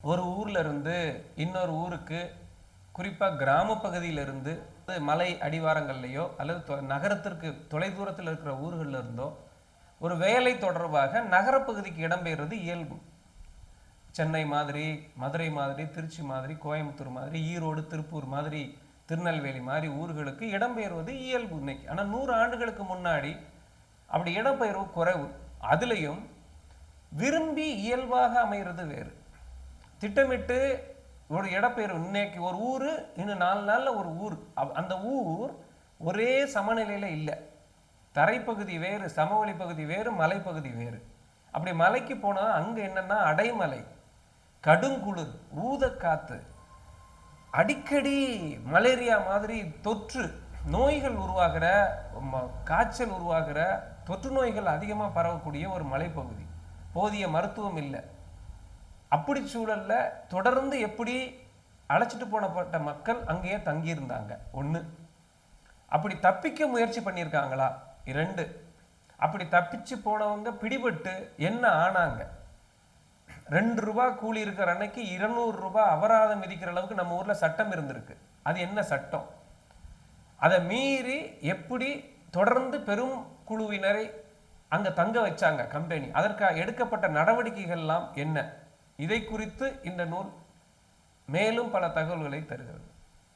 ஒரு ஊர்ல இருந்து இன்னொரு ஊருக்கு, குறிப்பா கிராம பகுதியில இருந்து மலை அடிவாரங்கள்லயோ அல்லது நகரத்திற்கு தொலைதூரத்தில் இருக்கிற ஊர்கள்ல இருந்தோ ஒரு வேலை தொடர்பாக நகரப்பகுதிக்கு இடம்பெயர்றது இயல்பு. சென்னை மாதிரி, மதுரை மாதிரி, திருச்சி மாதிரி, கோயம்புத்தூர் மாதிரி, ஈரோடு, திருப்பூர் மாதிரி, திருநெல்வேலி மாதிரி ஊர்களுக்கு இடம்பெயர்வது இயல்பு இன்னைக்கு. ஆனா 100 ஆண்டுகளுக்கு முன்னாடி அப்படி இடம்பெயர்வு குறைவு. அதுலயும் விரும்பி இயல்பாக அமைகிறது வேறு. திட்டமிட்டு ஒரு இடப்பெயர்வு, இன்னைக்கு ஒரு ஊர், இன்னும் 4 நாள்ல ஒரு ஊர். அந்த ஊர் ஒரே சமநிலையில இல்லை. தரைப்பகுதி வேறு, சமவெளி பகுதி வேறு, மலைப்பகுதி வேறு. அப்படி மலைக்கு போனா அங்க என்னன்னா அடைமலை, கடுங்குளிர், ஊதக்காத்து, அடிக்கடி மலேரியா மாதிரி தொற்று நோய்கள் உருவாகிற, காய்ச்சல் உருவாகிற, தொற்று நோய்கள் அதிகமா பரவக்கூடிய ஒரு மலைப்பகுதி. போதிய மருத்துவம் இல்லை. அப்படி சூழல்ல தொடர்ந்து எப்படி அழைச்சிட்டு போனப்பட்ட மக்கள் அங்கேயே தங்கியிருந்தாங்க? ஒண்ணு. அப்படி தப்பிக்க முயற்சி பண்ணியிருக்காங்களா? 2. அப்படி தப்பிச்சு போனவங்க பிடிபட்டு என்ன ஆனாங்க? 2 ரூபாய் கூலி இருக்கிற அன்னைக்கு 200 ரூபாய் அபராதம் விதிக்கிற அளவுக்கு நம்ம ஊர்ல சட்டம் இருந்திருக்கு. அது என்ன சட்டம்? அதை மீறி எப்படி தொடர்ந்து பெரும் குழுவினரை அங்க தங்க வச்சாங்க கம்பெனி? அதற்காக எடுக்கப்பட்ட நடவடிக்கைகள் எல்லாம் என்ன? இதை குறித்து இந்த நூல் மேலும் பல தகவல்களை தருகிறது.